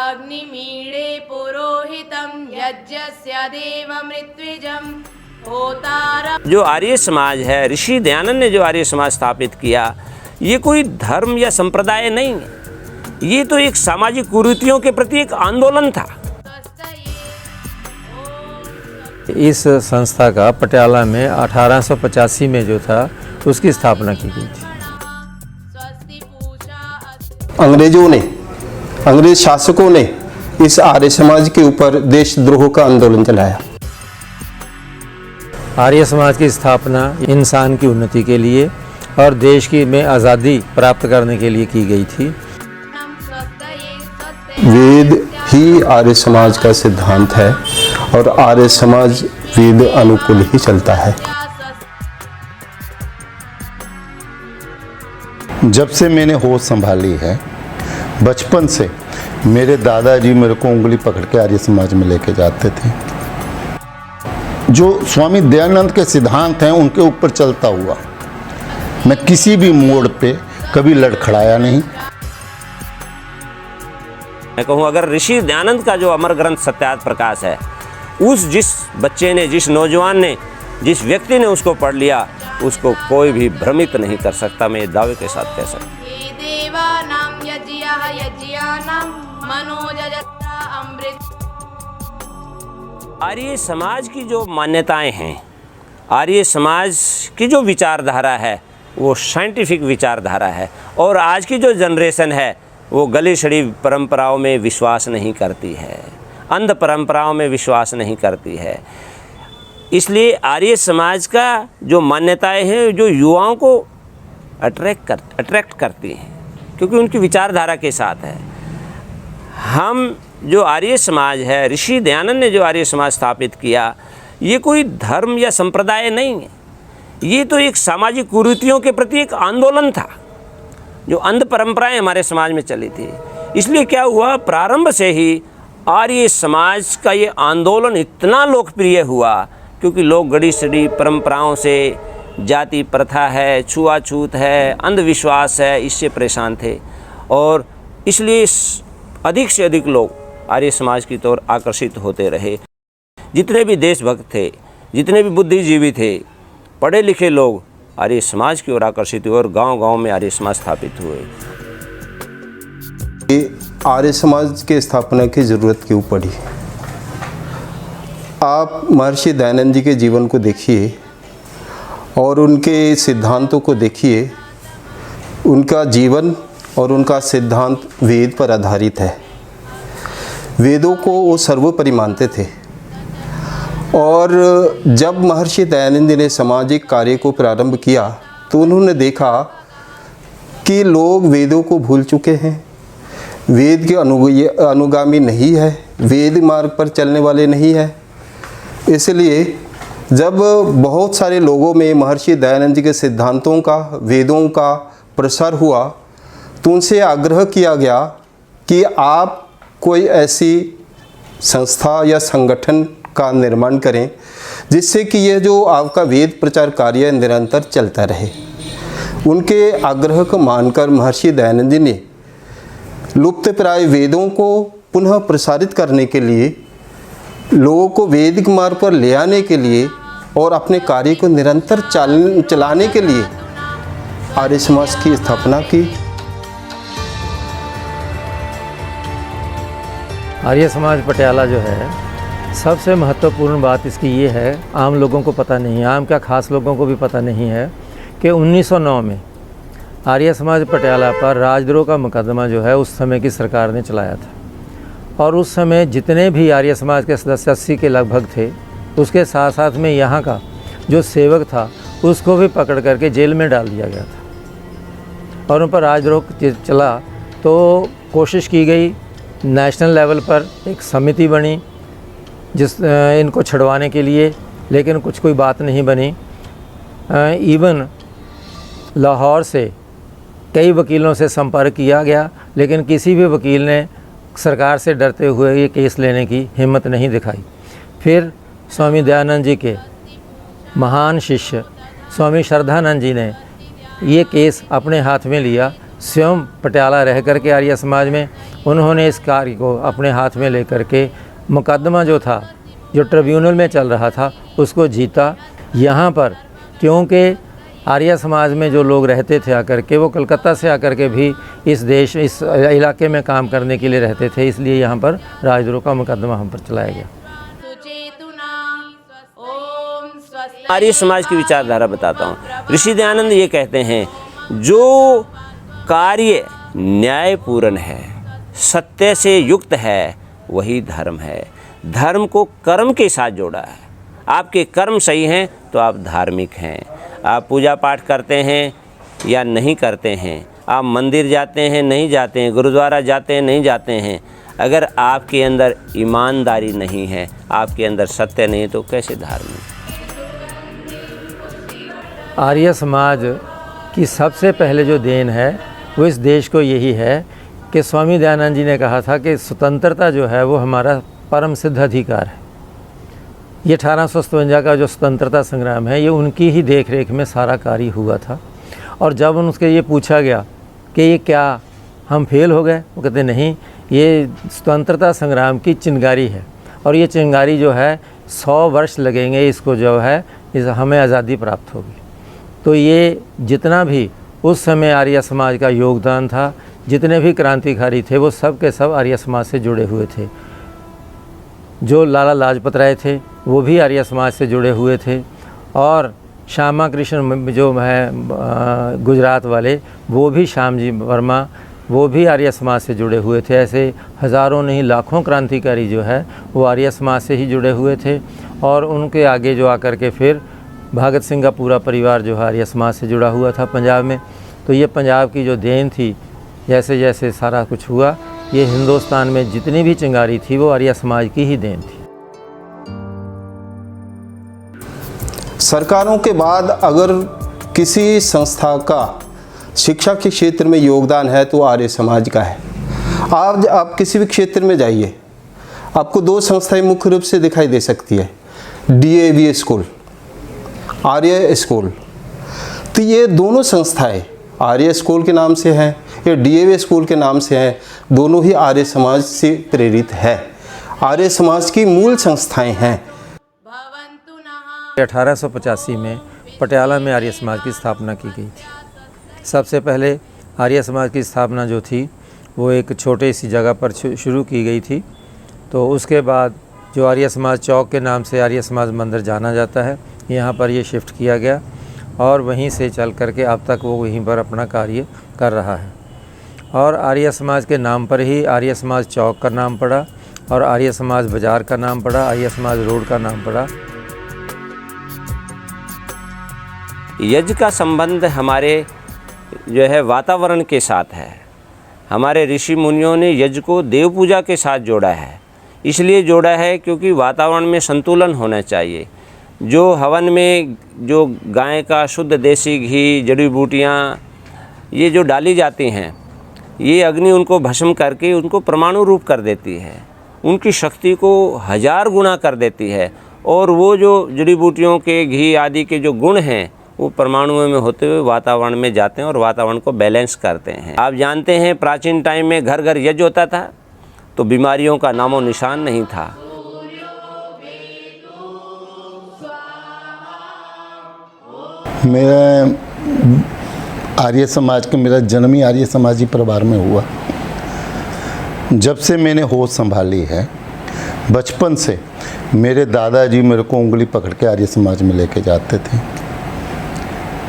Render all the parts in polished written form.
अग्निमीळे पुरोहितं यज्ञस्य देवमृत्विजं होतारं। जो आर्य समाज है, ऋषि दयानंद ने जो आर्य समाज स्थापित किया, ये कोई धर्म या संप्रदाय नहीं है, ये तो एक सामाजिक कुरीतियों के प्रति एक आंदोलन था। इस संस्था का पटियाला में 1885 में जो था उसकी स्थापना की गई थी। अंग्रेज शासकों ने इस आर्य समाज के ऊपर देशद्रोह का आंदोलन चलाया। आर्य समाज की स्थापना इंसान की उन्नति के लिए और देश की में आज़ादी प्राप्त करने के लिए की गई थी। वेद ही आर्य समाज का सिद्धांत है और आर्य समाज वेद अनुकूल ही चलता है। जब से मैंने होश संभाली है, बचपन से मेरे दादाजी मेरे को उंगली पकड़ के आर्य समाज में लेके जाते थे। जो स्वामी दयानंद के सिद्धांत हैं उनके ऊपर चलता हुआ मैं किसी भी मोड़ पे कभी लड़खड़ाया नहीं। मैं कहूँ, अगर ऋषि दयानंद का जो अमर ग्रंथ सत्यार्थ प्रकाश है, जिस बच्चे ने, जिस नौजवान ने, जिस व्यक्ति ने उसको पढ़ लिया, उसको कोई भी भ्रमित नहीं कर सकता। मैं ये दावे के साथ कह सकता। आर्य समाज की जो मान्यताएं हैं, आर्य समाज की जो विचारधारा है, वो साइंटिफिक विचारधारा है। और आज की जो जनरेशन है वो गली सड़ी परंपराओं में विश्वास नहीं करती है, अंध परंपराओं में विश्वास नहीं करती है। इसलिए आर्य समाज का जो मान्यताएं हैं जो युवाओं को अट्रैक्ट करती हैं, क्योंकि उनकी विचारधारा के साथ है। हम जो आर्य समाज है, ऋषि दयानंद ने जो आर्य समाज स्थापित किया, ये कोई धर्म या संप्रदाय नहीं है, ये तो एक सामाजिक कुरीतियों के प्रति एक आंदोलन था। जो अंध परंपराएं हमारे समाज में चली थी, इसलिए क्या हुआ, प्रारंभ से ही आर्य समाज का ये आंदोलन इतना लोकप्रिय हुआ क्योंकि लोग गड़ी सड़ी परंपराओं से, जाति प्रथा है, छुआछूत है, अंधविश्वास है, इससे परेशान थे। और इसलिए अधिक से अधिक लोग आर्य समाज की तौर आकर्षित होते रहे। जितने भी देशभक्त थे, जितने भी बुद्धिजीवी थे, पढ़े लिखे लोग आर्य समाज की ओर आकर्षित हुए और गांव-गांव में आर्य समाज स्थापित हुए। आर्य समाज के स्थापना की जरूरत क्यों पड़ी? आप महर्षि दयानंद जी के जीवन को देखिए और उनके सिद्धांतों को देखिए। उनका जीवन और उनका सिद्धांत वेद पर आधारित है। वेदों को वो सर्वोपरि मानते थे। और जब महर्षि दयानंद जी ने सामाजिक कार्य को प्रारंभ किया तो उन्होंने देखा कि लोग वेदों को भूल चुके हैं, वेद के अनुगामी नहीं है, वेद मार्ग पर चलने वाले नहीं है। इसलिए जब बहुत सारे लोगों में महर्षि दयानंद जी के सिद्धांतों का, वेदों का प्रसार हुआ तो उनसे आग्रह किया गया कि आप कोई ऐसी संस्था या संगठन का निर्माण करें जिससे कि यह जो आपका वेद प्रचार कार्य निरंतर चलता रहे। उनके आग्रह को मानकर महर्षि दयानंद जी ने लुप्तप्राय वेदों को पुनः प्रसारित करने के लिए, लोगों को वैदिक मार्ग पर ले आने के लिए और अपने कार्य को निरंतर चलाने के लिए आर्य समाज की स्थापना की। आर्य समाज पटियाला जो है, सबसे महत्वपूर्ण बात इसकी ये है, आम लोगों को पता नहीं है, आम क्या खास लोगों को भी पता नहीं है कि 1909 में आर्य समाज पटियाला पर राजद्रोह का मुकदमा जो है उस समय की सरकार ने चलाया था। और उस समय जितने भी आर्य समाज के सदस्य 80 के लगभग थे, उसके साथ साथ में यहाँ का जो सेवक था उसको भी पकड़ करके जेल में डाल दिया गया था। और उन पर राजद्रोह चला तो कोशिश की गई, नेशनल लेवल पर एक समिति बनी जिस इनको छुड़वाने के लिए, लेकिन कुछ कोई बात नहीं बनी। इवन लाहौर से कई वकीलों से संपर्क किया गया, लेकिन किसी भी वकील ने सरकार से डरते हुए ये केस लेने की हिम्मत नहीं दिखाई। फिर स्वामी दयानंद जी के महान शिष्य स्वामी श्रद्धानंद जी ने ये केस अपने हाथ में लिया स्वयं पटियाला रह कर के आर्य समाज में उन्होंने इस कार्य को अपने हाथ में लेकर के मुकदमा जो था, जो ट्रिब्यूनल में चल रहा था, उसको जीता। यहाँ पर क्योंकि आर्य समाज में जो लोग रहते थे आकर के, वो कलकत्ता से आकर के भी इस इलाके में काम करने के लिए रहते थे, इसलिए यहाँ पर राजद्रोह का मुकदमा हम पर चलाया गया। आर्य समाज की विचारधारा बताता हूँ। ऋषि दयानंद ये कहते हैं, जो कार्य न्यायपूर्ण है, सत्य से युक्त है, वही धर्म है। धर्म को कर्म के साथ जोड़ा है। आपके कर्म सही हैं तो आप धार्मिक हैं। आप पूजा पाठ करते हैं या नहीं करते हैं, आप मंदिर जाते हैं नहीं जाते हैं, गुरुद्वारा जाते हैं नहीं जाते हैं, अगर आपके अंदर ईमानदारी नहीं है, आपके अंदर सत्य नहीं है, तो कैसे धार्मिक? आर्य समाज की सबसे पहले जो देन है वो इस देश को यही है कि स्वामी दयानंद जी ने कहा था कि स्वतंत्रता जो है वो हमारा परम सिद्ध अधिकार है। ये 1857 का जो स्वतंत्रता संग्राम है, ये उनकी ही देख रेख में सारा कार्य हुआ था। और जब उनसे ये पूछा गया कि ये क्या हम फेल हो गए, वो कहते नहीं, ये स्वतंत्रता संग्राम की चिंगारी है और ये चिंगारी जो है 100 वर्ष लगेंगे इसको, जो है इस हमें आज़ादी प्राप्त होगी। तो ये जितना भी उस समय आर्य समाज का योगदान था, जितने भी क्रांतिकारी थे, वो सब के सब आर्य समाज से जुड़े हुए थे। जो लाला लाजपत राय थे वो भी आर्य समाज से जुड़े हुए थे, और श्यामा कृष्ण जो है गुजरात वाले, वो भी श्याम जी वर्मा, वो भी आर्य समाज से जुड़े हुए थे। ऐसे हज़ारों नहीं लाखों क्रांतिकारी जो है वो आर्य समाज से ही जुड़े हुए थे। और उनके आगे जो आकर के फिर भगत सिंह का पूरा परिवार जो है आर्य समाज से जुड़ा हुआ था पंजाब में। तो ये पंजाब की जो देन थी, जैसे जैसे सारा कुछ हुआ, ये हिंदुस्तान में जितनी भी चिंगारी थी वो आर्य समाज की ही देन थी। सरकारों के बाद अगर किसी संस्था का शिक्षा के क्षेत्र में योगदान है तो आर्य समाज का है। आप किसी भी क्षेत्र में जाइए, आपको 2 संस्थाएं मुख्य रूप से दिखाई दे सकती है, DAV स्कूल, आर्य स्कूल। तो ये दोनों संस्थाएं आर्य स्कूल के नाम से हैं या DAV स्कूल के नाम से हैं, दोनों ही आर्य समाज से प्रेरित है, आर्य समाज की मूल संस्थाएं हैं। 1885 में पटियाला में आर्य समाज की स्थापना की गई थी। सबसे पहले आर्य समाज की स्थापना जो थी वो एक छोटी सी जगह पर शुरू की गई थी। तो उसके बाद जो आर्य समाज चौक के नाम से आर्य समाज मंदिर जाना जाता है, यहाँ पर ये शिफ्ट किया गया और वहीं से चल करके अब तक वो वहीं पर अपना कार्य कर रहा है। और आर्य समाज के नाम पर ही आर्य समाज चौक का नाम पड़ा और आर्य समाज बाज़ार का नाम पड़ा, आर्य समाज रोड का नाम पड़ा। यज्ञ का संबंध हमारे जो है वातावरण के साथ है। हमारे ऋषि मुनियों ने यज्ञ को देव पूजा के साथ जोड़ा है। इसलिए जोड़ा है क्योंकि वातावरण में संतुलन होना चाहिए। जो हवन में जो गाय का शुद्ध देसी घी, जड़ी बूटियाँ ये जो डाली जाती हैं, ये अग्नि उनको भस्म करके उनको परमाणु रूप कर देती है, उनकी शक्ति को 1000 गुना कर देती है। और वो जो जड़ी बूटियों के घी आदि के जो गुण हैं वो परमाणुओं में होते हुए वातावरण में जाते हैं और वातावरण को बैलेंस करते हैं। आप जानते हैं प्राचीन टाइम में घर घर यज्ञ होता था तो बीमारियों का नामो निशान नहीं था। मेरा आर्य समाज के मेरा जन्म ही आर्य समाजी परिवार में हुआ। जब से मैंने होश संभाली है, बचपन से मेरे दादाजी मेरे को उंगली पकड़ के आर्य समाज में लेके जाते थे।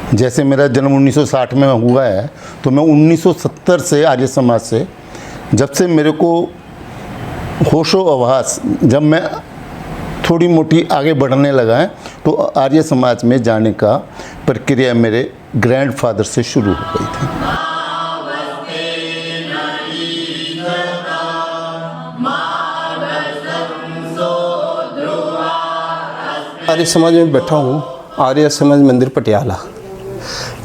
जैसे मेरा जन्म 1960 में हुआ है तो मैं 1970 से आर्य समाज से, जब से मेरे को होशो आभास, जब मैं थोड़ी मोटी आगे बढ़ने लगा है तो आर्य समाज में जाने का प्रक्रिया मेरे ग्रैंडफादर से शुरू हो गई थी। आर्य समाज में बैठा हूँ, आर्य समाज मंदिर पटियाला।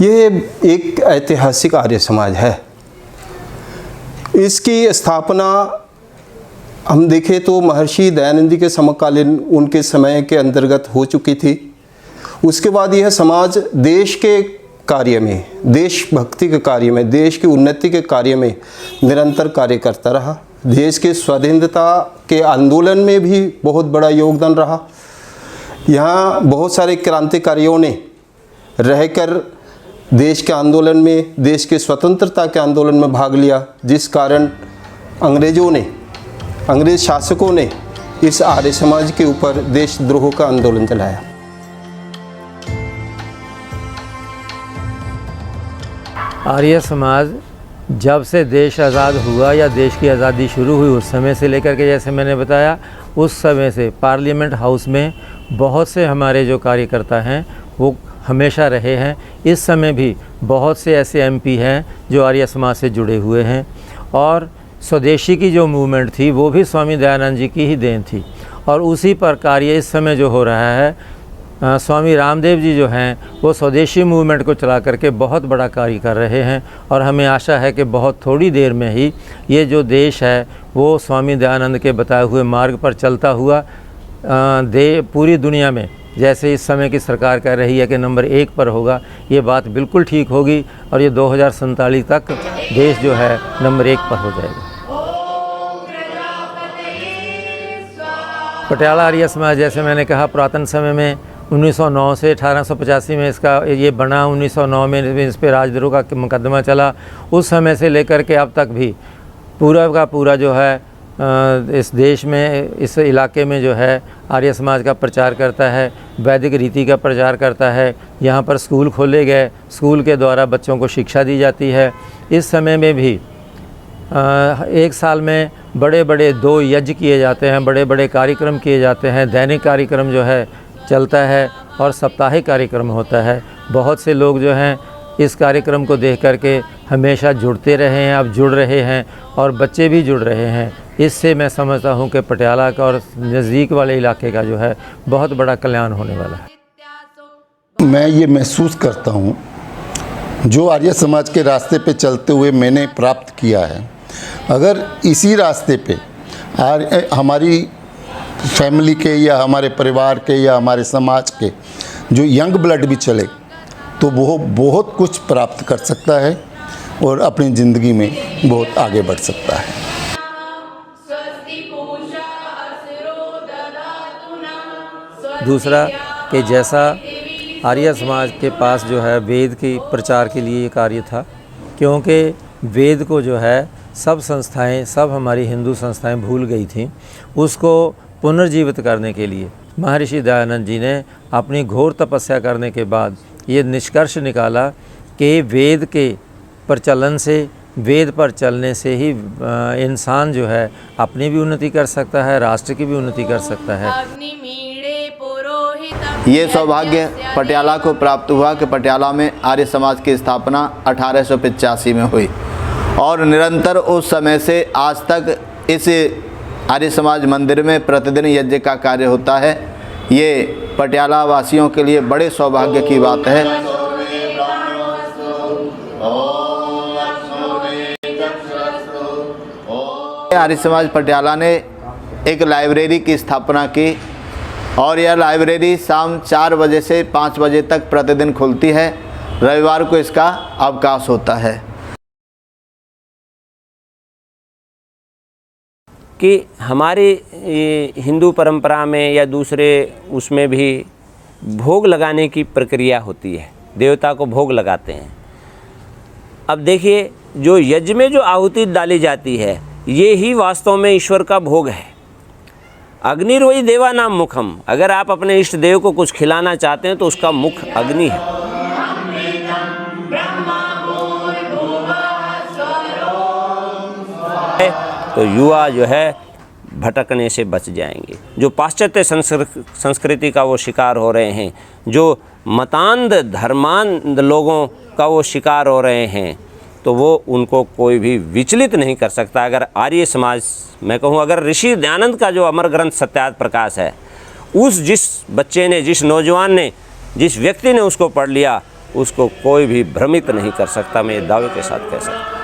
ये एक ऐतिहासिक आर्य समाज है। इसकी स्थापना हम देखें तो महर्षि दयानंद जी के समकालीन उनके समय के अंतर्गत हो चुकी थी। उसके बाद यह समाज देश के कार्य में, देशभक्ति के कार्य में, देश की उन्नति के कार्य में निरंतर कार्य करता रहा। देश के स्वाधीनता के आंदोलन में भी बहुत बड़ा योगदान रहा। यहाँ बहुत सारे क्रांतिकारियों ने रहकर देश के आंदोलन में, देश के स्वतंत्रता के आंदोलन में भाग लिया, जिस कारण अंग्रेज शासकों ने इस आर्य समाज के ऊपर देशद्रोह का आंदोलन चलाया। आर्य समाज जब से देश आज़ाद हुआ या देश की आज़ादी शुरू हुई उस समय से लेकर के, जैसे मैंने बताया, उस समय से पार्लियामेंट हाउस में बहुत से हमारे जो कार्यकर्ता हैं वो हमेशा रहे हैं। इस समय भी बहुत से ऐसे एमपी हैं जो आर्य समाज से जुड़े हुए हैं। और स्वदेशी की जो मूवमेंट थी वो भी स्वामी दयानंद जी की ही देन थी। और उसी पर कार्य इस समय जो हो रहा है, स्वामी रामदेव जी जो हैं वो स्वदेशी मूवमेंट को चला करके बहुत बड़ा कार्य कर रहे हैं। और हमें आशा है कि बहुत थोड़ी देर में ही ये जो देश है वो स्वामी दयानंद के बताए हुए मार्ग पर चलता हुआ पूरी दुनिया में, जैसे इस समय की सरकार कह रही है कि नंबर 1 पर होगा, ये बात बिल्कुल ठीक होगी और ये 2047 तक देश जो है नंबर 1 पर हो जाएगा। पटियाला आर्य समाज, जैसे मैंने कहा, पुरातन समय में 1909 से 1885 में इसका ये बना। 1909 में इस पर राजद्रोह का मुकदमा चला। उस समय से लेकर के अब तक भी पूरा का पूरा जो है इस देश में, इस इलाके में जो है आर्य समाज का प्रचार करता है, वैदिक रीति का प्रचार करता है। यहाँ पर स्कूल खोले गए, स्कूल के द्वारा बच्चों को शिक्षा दी जाती है। इस समय में भी एक साल में बड़े बड़े 2 यज्ञ किए जाते हैं, बड़े बड़े कार्यक्रम किए जाते हैं। दैनिक कार्यक्रम जो है चलता है और साप्ताहिक कार्यक्रम होता है। बहुत से लोग जो हैं इस कार्यक्रम को देख करके हमेशा जुड़ते रहे हैं, अब जुड़ रहे हैं और बच्चे भी जुड़ रहे हैं। इससे मैं समझता हूं कि पटियाला का और नज़दीक वाले इलाके का जो है बहुत बड़ा कल्याण होने वाला है। मैं ये महसूस करता हूँ जो आर्य समाज के रास्ते पे चलते हुए मैंने प्राप्त किया है, अगर इसी रास्ते पे हमारी फैमिली के या हमारे परिवार के या हमारे समाज के जो यंग ब्लड भी चले तो वो बहुत कुछ प्राप्त कर सकता है और अपनी ज़िंदगी में बहुत आगे बढ़ सकता है। दूसरा कि जैसा आर्य समाज के पास जो है वेद के प्रचार के लिए कार्य था, क्योंकि वेद को जो है सब संस्थाएं, सब हमारी हिंदू संस्थाएं भूल गई थीं, उसको पुनर्जीवित करने के लिए महर्षि दयानंद जी ने अपनी घोर तपस्या करने के बाद ये निष्कर्ष निकाला कि वेद के प्रचलन से, वेद पर चलने से ही इंसान जो है अपनी भी उन्नति कर सकता है, राष्ट्र की भी उन्नति कर सकता है। ये सौभाग्य पटियाला को प्राप्त हुआ कि पटियाला में आर्य समाज की स्थापना 1885 में हुई और निरंतर उस समय से आज तक इस आर्य समाज मंदिर में प्रतिदिन यज्ञ का कार्य होता है। ये पटियाला वासियों के लिए बड़े सौभाग्य की बात है। आर्य समाज पटियाला ने एक लाइब्रेरी की स्थापना की और यह लाइब्रेरी शाम 4 बजे से 5 बजे तक प्रतिदिन खुलती है। रविवार को इसका अवकाश होता है। कि हमारे हिंदू परंपरा में या दूसरे उसमें भी भोग लगाने की प्रक्रिया होती है, देवता को भोग लगाते हैं। अब देखिए, जो यज्ञ में जो आहुति डाली जाती है ये ही वास्तव में ईश्वर का भोग है। अग्निर्वै देवानाम मुखम, अगर आप अपने इष्ट देव को कुछ खिलाना चाहते हैं तो उसका मुख अग्नि है। तो युवा जो है भटकने से बच जाएंगे। जो पाश्चात्य संस्कृति का वो शिकार हो रहे हैं, जो मतांध धर्मांध लोगों का वो शिकार हो रहे हैं, तो वो उनको कोई भी विचलित नहीं कर सकता। अगर आर्य समाज, मैं कहूँ अगर ऋषि दयानंद का जो अमर ग्रंथ सत्यार्थ प्रकाश है, जिस बच्चे ने, जिस नौजवान ने, जिस व्यक्ति ने उसको पढ़ लिया, उसको कोई भी भ्रमित नहीं कर सकता। मैं दावे के साथ कह सकता हूँ।